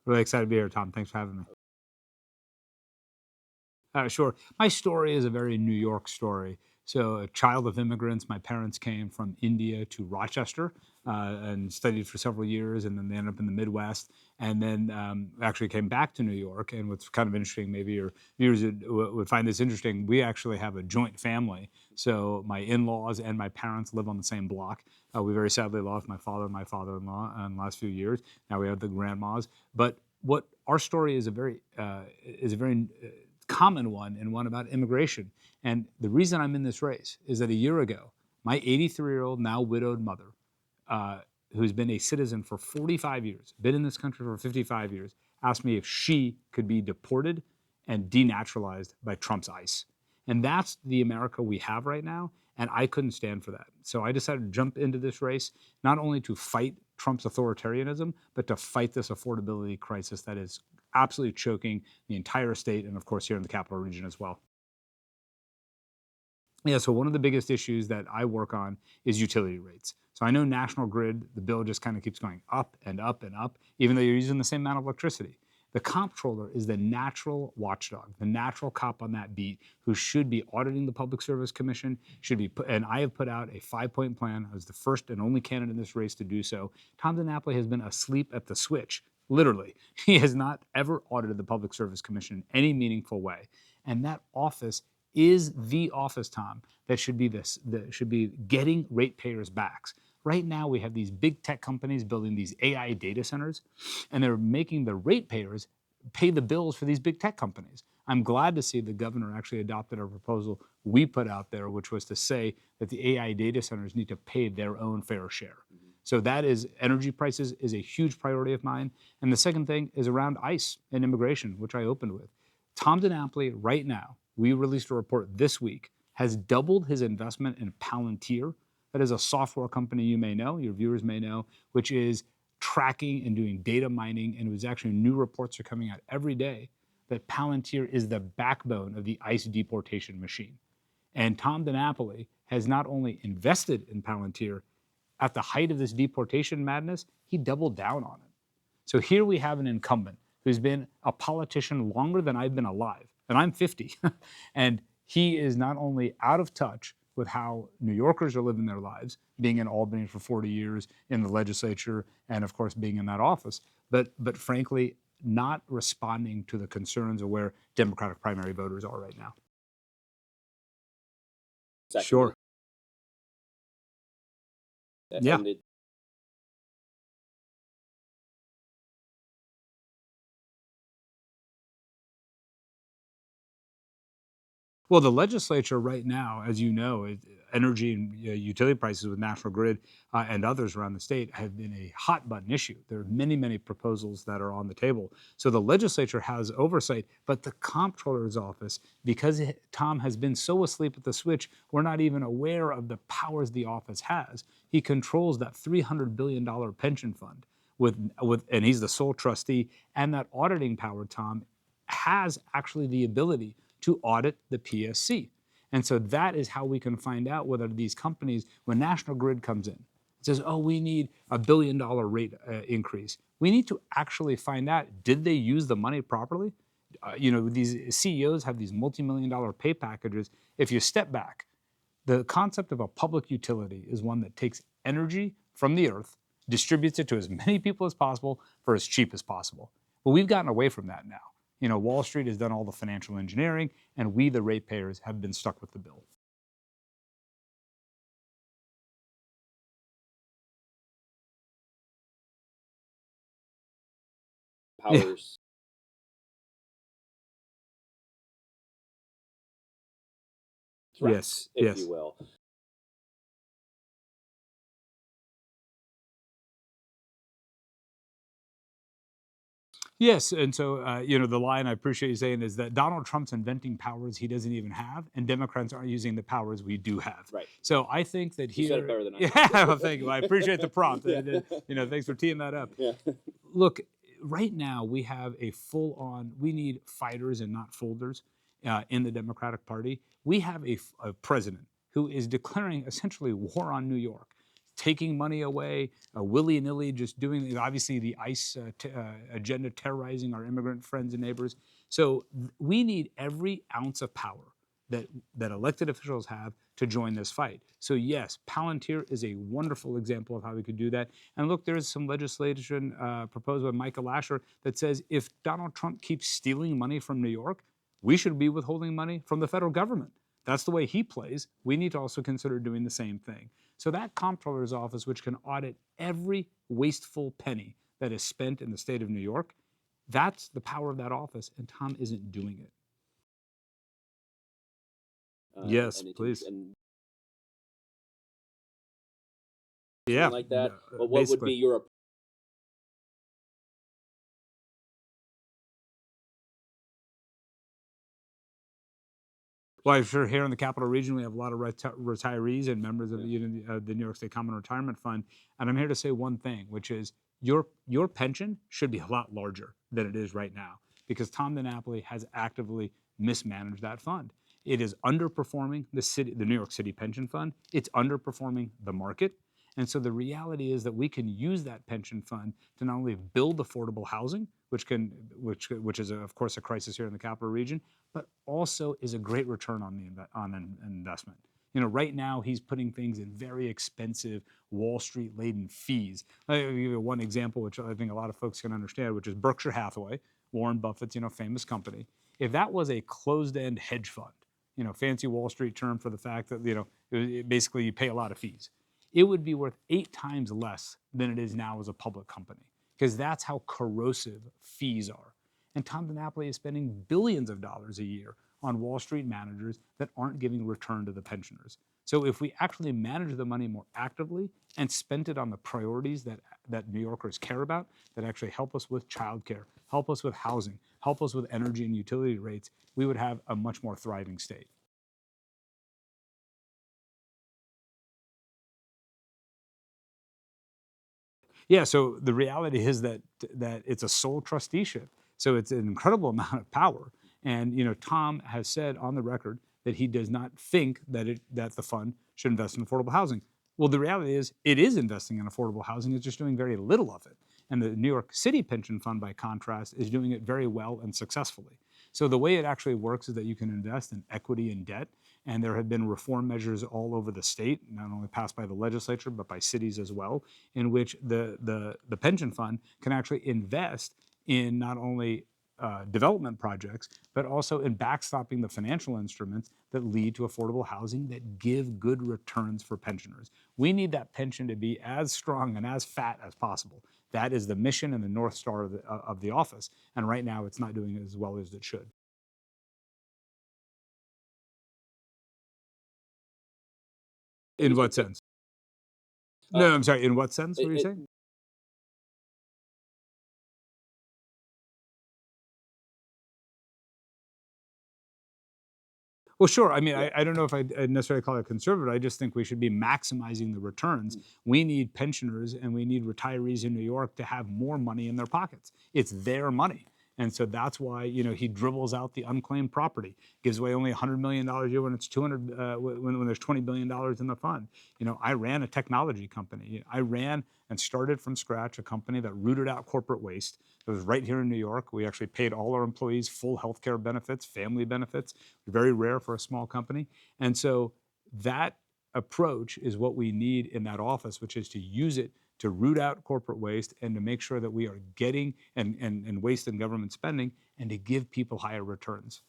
Really excited to be here, Tom. Thanks for having me. Sure. My story is a very New York story. So, a child of immigrants, my parents came from India to Rochester and studied for several years, and then they ended up in the Midwest, and then actually came back to New York. And what's kind of interesting, maybe your viewers would find this interesting, we actually have a joint family. So, my in laws and my parents live on the same block. We very sadly lost my father and my father in law in the last few years. Now we have the grandmas. But what our story is a very common one and one about immigration. And the reason I'm in this race is that a year ago, my 83-year-old, now widowed mother, uh, who's been a citizen for 45 years, been in this country for 55 years, asked me if she could be deported and denaturalized by Trump's ICE. And that's the America we have right now. And I couldn't stand for that. So I decided to jump into this race, not only to fight Trump's authoritarianism, but to fight this affordability crisis that is absolutely choking the entire state and, of course, here in the capital region as well. Yeah, so one of the biggest issues that I work on is utility rates. So I know National Grid, the bill just kind of keeps going up and up and up, even though you're using the same amount of electricity. The comptroller is the natural watchdog, the natural cop on that beat who should be auditing the Public Service Commission, should be put, and I have put out a 5-point plan. I was the first and only candidate in this race to do so. Tom DiNapoli has been asleep at the switch, literally. He has not ever audited the Public Service Commission in any meaningful way. And that office is the office, Tom, that should be that should be getting ratepayers' backs. Right now, we have these big tech companies building these AI data centers, and they're making the ratepayers pay the bills for these big tech companies. I'm glad to see the governor actually adopted a proposal we put out there, which was to say that the AI data centers need to pay their own fair share. So that is energy prices is a huge priority of mine. And the second thing is around ICE and immigration, which I opened with. Tom DiNapoli, right now, we released a report this week, has doubled his investment in Palantir. That is a software company you may know, your viewers may know, which is tracking and doing data mining. And it was actually new reports are coming out every day that Palantir is the backbone of the ICE deportation machine. And Tom DiNapoli has not only invested in Palantir at the height of this deportation madness, he doubled down on it. So here we have an incumbent who's been a politician longer than I've been alive, and I'm 50. And he is not only out of touch with how New Yorkers are living their lives, being in Albany for 40 years, in the legislature, and of course being in that office, but frankly, not responding to the concerns of where Democratic primary voters are right now. Sure. Yeah. Well, the legislature right now, as you know, energy and utility prices with National Grid and others around the state have been a hot button issue. There are many, many proposals that are on the table. So the legislature has oversight, but the comptroller's office, because Tom has been so asleep at the switch, we're not even aware of the powers the office has. He controls that $300 billion pension fund and he's the sole trustee, and that auditing power, Tom, has actually the ability to audit the PSC. And so that is how we can find out whether these companies, when National Grid comes in, says, oh, we need $1 billion rate increase. We need to actually find out, did they use the money properly? These CEOs have these multi-million-dollar pay packages. If you step back, the concept of a public utility is one that takes energy from the earth, distributes it to as many people as possible for as cheap as possible. But we've gotten away from that now. Wall Street has done all the financial engineering, and we, the ratepayers, have been stuck with the bill. Powers. Yes, if yes. you will. Yes, and so the line I appreciate you saying is that Donald Trump's inventing powers he doesn't even have, and Democrats aren't using the powers we do have. Right. So I think that You here. said it better than I did. did. Yeah, well, thank you. I appreciate the prompt. Yeah. Thanks for teeing that up. Yeah. Look, right now we have a full-on. We need fighters and not folders in the Democratic Party. We have a president who is declaring essentially war on New York. taking money away, willy-nilly just doing, obviously, the ICE agenda terrorizing our immigrant friends and neighbors. So we need every ounce of power that elected officials have to join this fight. So yes, Palantir is a wonderful example of how we could do that. And look, there is some legislation proposed by Michael Lasher that says if Donald Trump keeps stealing money from New York, we should be withholding money from the federal government. That's the way he plays. We need to also consider doing the same thing. So that comptroller's office, which can audit every wasteful penny that is spent in the state of New York, that's the power of that office, and Tom isn't doing it. Yes, please. Yeah, like that. But what basically would be your Well, I'm sure here in the Capital Region, we have a lot of retirees and members of the New York State Common Retirement Fund. And I'm here to say one thing, which is your pension should be a lot larger than it is right now, because Tom DiNapoli has actively mismanaged that fund. It is underperforming the New York City pension fund. It's underperforming the market. And so the reality is that we can use that pension fund to not only build affordable housing, which is of course a crisis here in the Capital Region, but also is a great return on an investment. Right now he's putting things in very expensive Wall Street laden fees. I'll give you one example, which I think a lot of folks can understand, which is Berkshire Hathaway, Warren Buffett's famous company. If that was a closed-end hedge fund, fancy Wall Street term for the fact that basically you pay a lot of fees, it would be worth 8 times less than it is now as a public company, because that's how corrosive fees are. And Tom DiNapoli is spending billions of dollars a year on Wall Street managers that aren't giving return to the pensioners. So if we actually manage the money more actively and spent it on the priorities that New Yorkers care about, that actually help us with childcare, help us with housing, help us with energy and utility rates, we would have a much more thriving state. Yeah, so the reality is that it's a sole trusteeship. So it's an incredible amount of power. And Tom has said on the record that he does not think that the fund should invest in affordable housing. Well, the reality is it is investing in affordable housing. It's just doing very little of it. And the New York City Pension Fund, by contrast, is doing it very well and successfully. So the way it actually works is that you can invest in equity and debt. And there have been reform measures all over the state, not only passed by the legislature, but by cities as well, in which the pension fund can actually invest in not only development projects, but also in backstopping the financial instruments that lead to affordable housing that give good returns for pensioners. We need that pension to be as strong and as fat as possible. That is the mission and the North Star of the office. And right now, it's not doing as well as it should. In what sense? No, I'm sorry. In what sense? What are you saying? Well, sure. I mean, I don't know if I'd necessarily call it conservative. I just think we should be maximizing the returns. We need pensioners and we need retirees in New York to have more money in their pockets. It's their money. And so that's why he dribbles out the unclaimed property, gives away only $100 million a year when it's 200 when there's $20 billion in the fund. I ran a technology company. I ran and started from scratch a company that rooted out corporate waste. It was right here in New York. We actually paid all our employees full health care benefits, family benefits, very rare for a small company. And so that approach is what we need in that office, which is to use it to root out corporate waste and to make sure that we are getting and waste in government spending and to give people higher returns.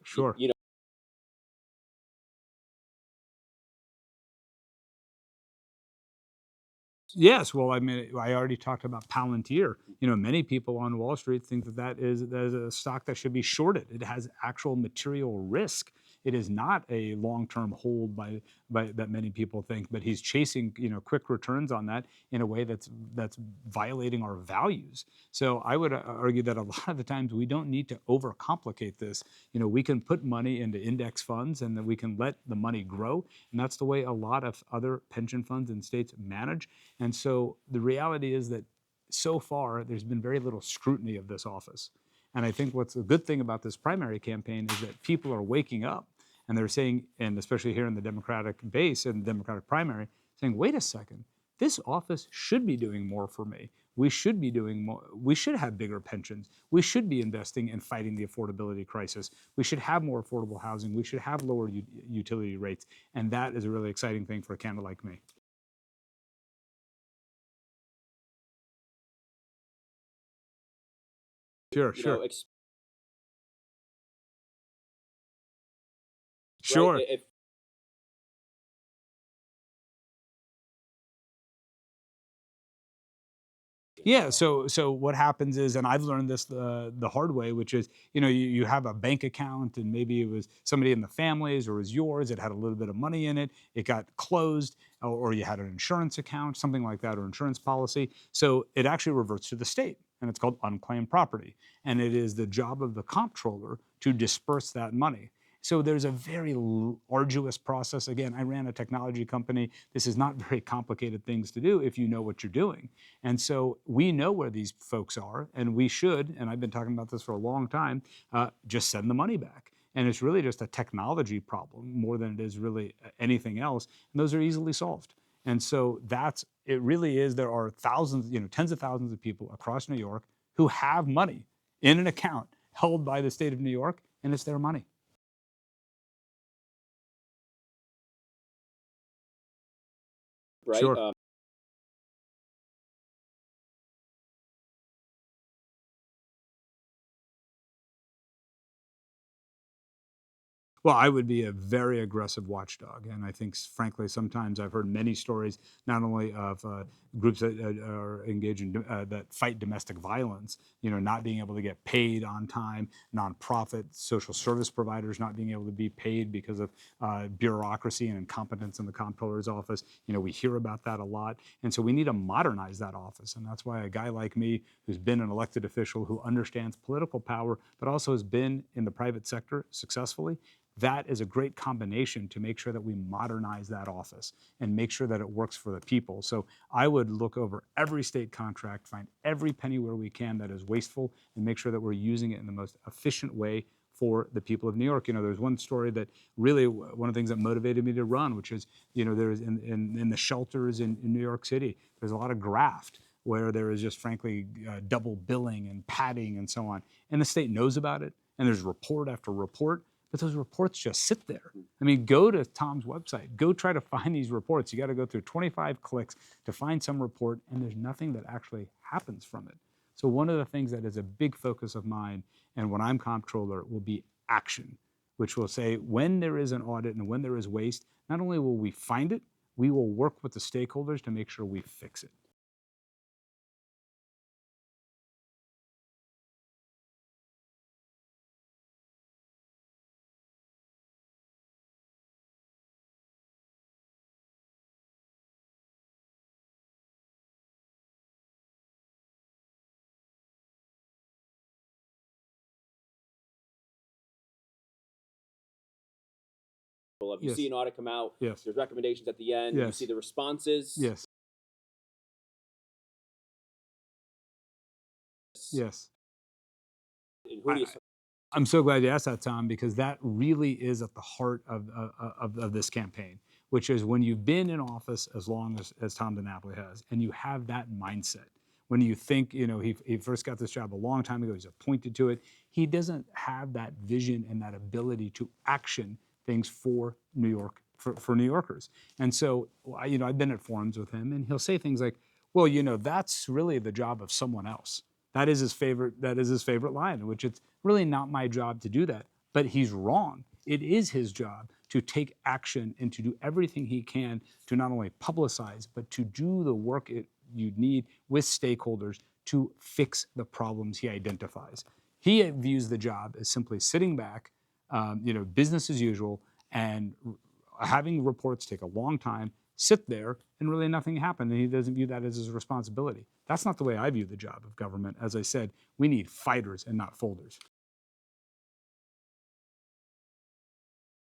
Sure. Yes, well, I mean, I already talked about Palantir. Many people on Wall Street think that is a stock that should be shorted. It has actual material risk. It is not a long-term hold by that many people think, but he's chasing quick returns on that in a way that's violating our values. So I would argue that a lot of the times we don't need to overcomplicate this. We can put money into index funds and then we can let the money grow, and that's the way a lot of other pension funds in states manage. And so the reality is that so far there's been very little scrutiny of this office. And I think what's a good thing about this primary campaign is that people are waking up and they're saying, and especially here in the Democratic base and the Democratic primary, saying, wait a second, this office should be doing more for me. We should be doing more. We should have bigger pensions. We should be investing in fighting the affordability crisis. We should have more affordable housing. We should have lower utility rates. And that is a really exciting thing for a candidate like me. Sure, sure. Sure. Right? Yeah. So what happens is, and I've learned this the hard way, which is, you have a bank account and maybe it was somebody in the family's or it was yours. It had a little bit of money in it. It got closed, or you had an insurance account, something like that, or insurance policy. So it actually reverts to the state, and it's called unclaimed property. And it is the job of the comptroller to disperse that money. So there's a very arduous process. Again, I ran a technology company. This is not very complicated things to do if you know what you're doing. And so we know where these folks are, and we should, and I've been talking about this for a long time, just send the money back. And it's really just a technology problem more than it is really anything else. And those are easily solved. And so it really is, there are thousands, tens of thousands of people across New York who have money in an account held by the state of New York, and it's their money. Right? Sure. Well, I would be a very aggressive watchdog, and I think, frankly, sometimes I've heard many stories, not only of groups that are engaged in that fight domestic violence, not being able to get paid on time, nonprofit social service providers not being able to be paid because of bureaucracy and incompetence in the comptroller's office. We hear about that a lot, and so we need to modernize that office, and that's why a guy like me, who's been an elected official, who understands political power, but also has been in the private sector successfully. That is a great combination to make sure that we modernize that office and make sure that it works for the people. So I would look over every state contract, find every penny where we can that is wasteful, and make sure that we're using it in the most efficient way for the people of New York. There's one story that really, one of the things that motivated me to run, which is, there's in the shelters in New York City, there's a lot of graft where there is just, frankly, double billing and padding and so on. And the state knows about it, and there's report after report, but those reports just sit there. I mean, go to Tom's website, go try to find these reports. You got to go through 25 clicks to find some report, and there's nothing that actually happens from it. So one of the things that is a big focus of mine, and when I'm comptroller, will be action, which will say when there is an audit and when there is waste, not only will we find it, we will work with the stakeholders to make sure we fix it. If you see an audit come out, Yes. there's recommendations at the end, you Yes. see the responses. Yes. Yes. And who do you I'm so glad you asked that, Tom, because that really is at the heart of this campaign, which is when you've been in office as long as Tom DiNapoli has, and you have that mindset. When you think, he first got this job a long time ago, he's appointed to it, he doesn't have that vision and that ability to action things for New York, for New Yorkers. And so, I've been at forums with him, and he'll say things like, well, that's really the job of someone else. That is his favorite line, which it's really not my job to do that. But he's wrong. It is his job to take action and to do everything he can to not only publicize, but to do the work you need with stakeholders to fix the problems he identifies. He views the job as simply sitting back, business as usual, and having reports take a long time, sit there, and really nothing happened. And he doesn't view that as his responsibility. That's not the way I view the job of government. As I said, we need fighters and not folders.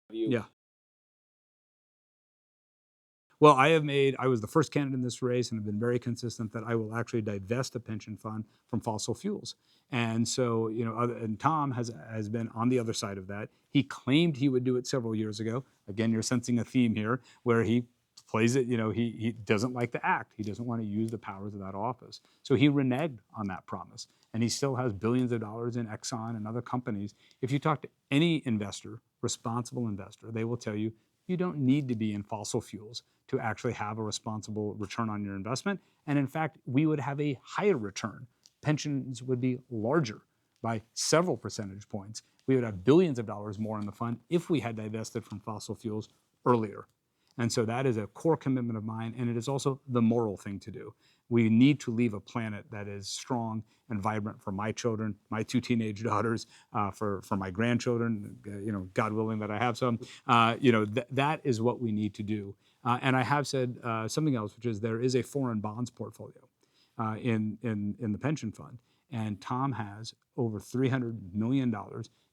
Yeah. Well, I was the first candidate in this race and have been very consistent that I will actually divest a pension fund from fossil fuels. And so, and Tom has been on the other side of that. He claimed he would do it several years ago. Again, you're sensing a theme here where he plays it, he doesn't like to act. He doesn't want to use the powers of that office. So he reneged on that promise. And he still has billions of dollars in Exxon and other companies. If you talk to any investor, responsible investor, they will tell you you don't need to be in fossil fuels to actually have a responsible return on your investment. And in fact, we would have a higher return. Pensions would be larger by several percentage points. We would have billions of dollars more in the fund if we had divested from fossil fuels earlier. And so that is a core commitment of mine, and it is also the moral thing to do. We need to leave a planet that is strong and vibrant for my children, my two teenage daughters, for my grandchildren, God willing that I have some. That is what we need to do. And I have said something else, which is there is a foreign bonds portfolio in the pension fund. And Tom has over $300 million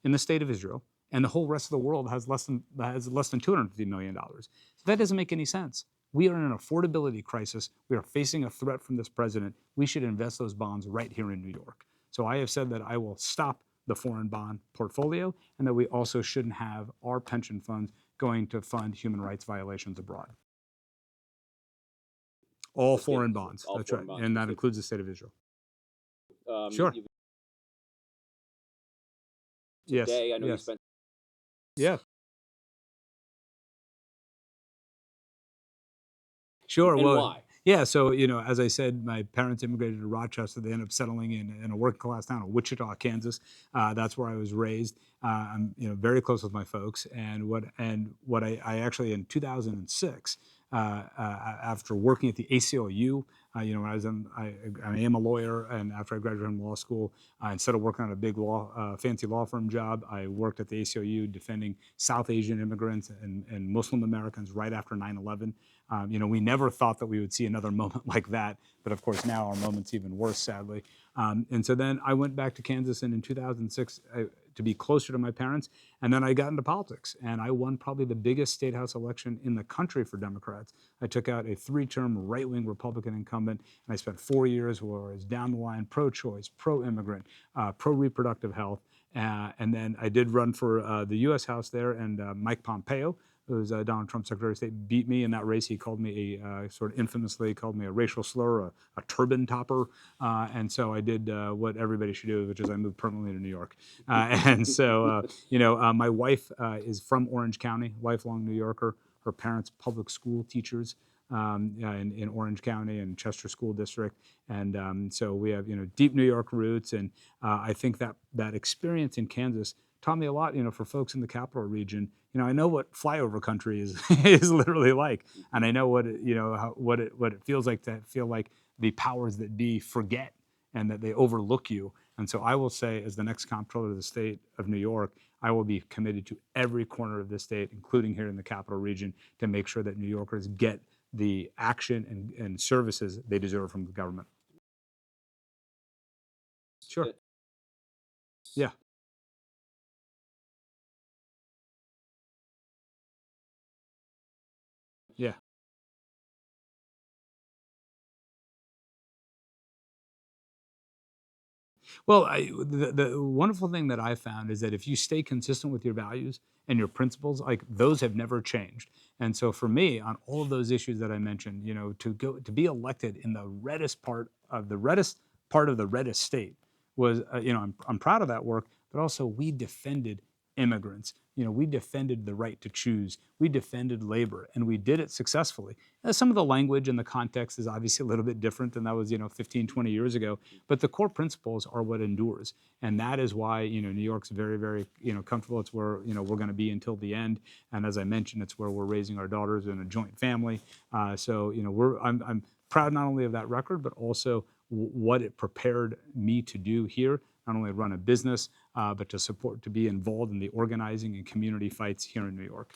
in the state of Israel, and the whole rest of the world has less than $250 million. So that doesn't make any sense. We are in an affordability crisis. We are facing a threat from this president. We should invest those bonds right here in New York. So I have said that I will stop the foreign bond portfolio, and that we also shouldn't have our pension funds going to fund human rights violations abroad. All foreign bonds. That's right. And that includes the state of Israel. Sure. Yes. Today, I know you spent. Yeah. Sure. And Well, why? yeah. So, as I said, my parents immigrated to Rochester. They ended up settling in a working class town of Wichita, Kansas. That's where I was raised. I'm, very close with my folks. And what I actually in 2006, after working at the ACLU, when I was I am a lawyer, and after I graduated from law school, instead of working on a big fancy law firm job, I worked at the ACLU defending South Asian immigrants and Muslim Americans right after 9/11. We never thought that we would see another moment like that, but of course now our moment's even worse, sadly. And so then I went back to Kansas, and in 2006, to be closer to my parents, and then I got into politics, and I won probably the biggest state house election in the country for Democrats. I took out a 3-term right-wing Republican incumbent, and I spent 4 years where I was down the line, pro-choice, pro-immigrant, pro-reproductive health, and then I did run for the U.S. House there, and Mike Pompeo, who was Donald Trump's Secretary of State, beat me in that race. He called me sort of infamously called me a racial slur, a turban topper, and so I did what everybody should do, which is I moved permanently to New York. And so, my wife is from Orange County, lifelong New Yorker. Her parents, public school teachers in Orange County and Chester School District, and so we have deep New York roots, and I think that experience in Kansas taught me a lot. For folks in the capital region, I know what flyover country is is literally like, and I know what it feels like to feel like the powers that be forget and that they overlook you. And so I will say, as the next comptroller of the state of New York, I will be committed to every corner of the state, including here in the capital region, to make sure that New Yorkers get the action and services they deserve from the government. Sure. Yeah. Yeah. Well, the wonderful thing that I found is that if you stay consistent with your values and your principles, like those have never changed. And so for me, on all of those issues that I mentioned, to be elected in the reddest part of the reddest state was, I'm proud of that work, but also we defended immigrants. We defended the right to choose. We defended labor, and we did it successfully. Some of the language and the context is obviously a little bit different than that was, 15, 20 years ago, but the core principles are what endures. And that is why, New York's very, very, comfortable. It's where, we're going to be until the end. And as I mentioned, it's where we're raising our daughters in a joint family. So, I'm proud not only of that record, but also what it prepared me to do here, not only run a business, but to be involved in the organizing and community fights here in New York.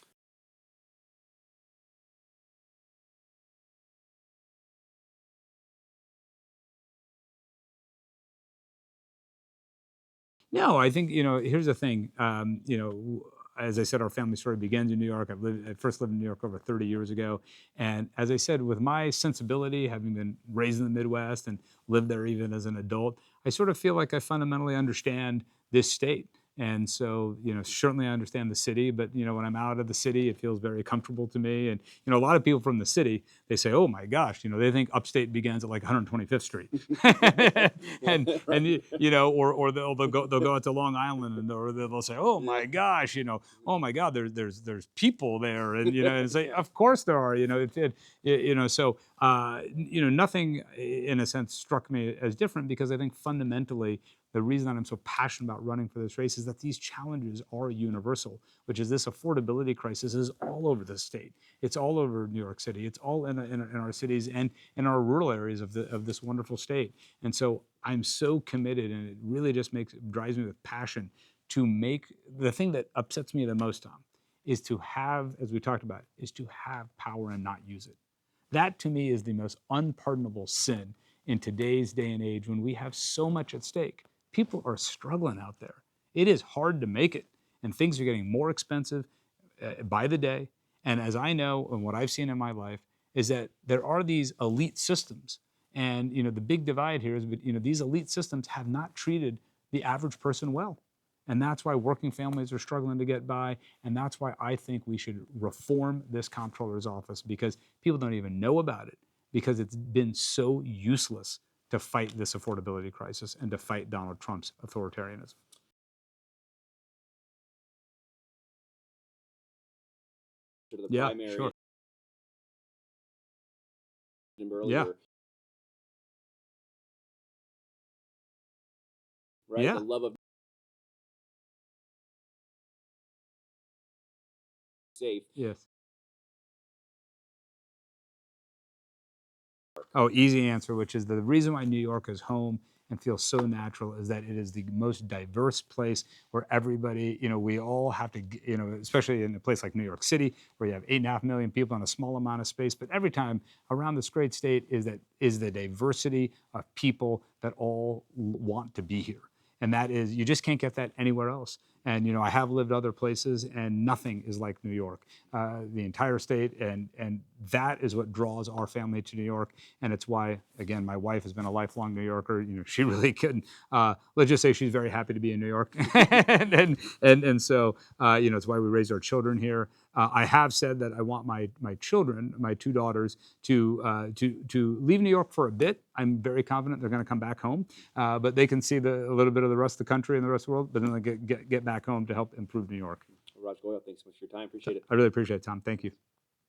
No, I think, here's the thing. as I said, our family story begins in New York. I first lived in New York over 30 years ago. And as I said, with my sensibility, having been raised in the Midwest and lived there even as an adult, I sort of feel like I fundamentally understand this state. And so, certainly I understand the city, but, when I'm out of the city, it feels very comfortable to me. And, a lot of people from the city, they say, oh my gosh, they think upstate begins at like 125th Street. and, or they'll go out to Long Island or they'll say, oh my gosh, oh my God, there's people there. And say, of course there are, so, nothing in a sense struck me as different because I think fundamentally, the reason that I'm so passionate about running for this race is that these challenges are universal, which is this affordability crisis is all over the state. It's all over New York City. It's all in our cities and in our rural areas of this wonderful state. And so I'm so committed, and it really just drives me with passion to make the thing that upsets me the most, Tom, is to have, as we talked about, is to have power and not use it. That to me is the most unpardonable sin in today's day and age when we have so much at stake. People are struggling out there. It is hard to make it, and things are getting more expensive by the day. And as I know and what I've seen in my life is that there are these elite systems. And the big divide here is these elite systems have not treated the average person well. And that's why working families are struggling to get by. And that's why I think we should reform this comptroller's office, because people don't even know about it, because it's been so useless to fight this affordability crisis and to fight Donald Trump's authoritarianism. To the Yeah, primary sure. earlier, Yeah. right? Yeah. The love of safe. Yes. Oh, easy answer, which is the reason why New York is home and feels so natural is that it is the most diverse place where everybody, we all have to, especially in a place like New York City, where you have 8.5 million people in a small amount of space. But every time around this great state is the diversity of people that all want to be here. And that is, you just can't get that anywhere else. And I have lived other places, and nothing is like New York, the entire state, and that is what draws our family to New York. And it's why, again, my wife has been a lifelong New Yorker. She really couldn't. Let's just say she's very happy to be in New York, and so it's why we raised our children here. I have said that I want my children, my two daughters, to leave New York for a bit. I'm very confident they're going to come back home, but they can see a little bit of the rest of the country and the rest of the world, but then they get back home to help improve New York. Raj Goyle, thanks so much for your time. Appreciate it. I really appreciate it, Tom. Thank you.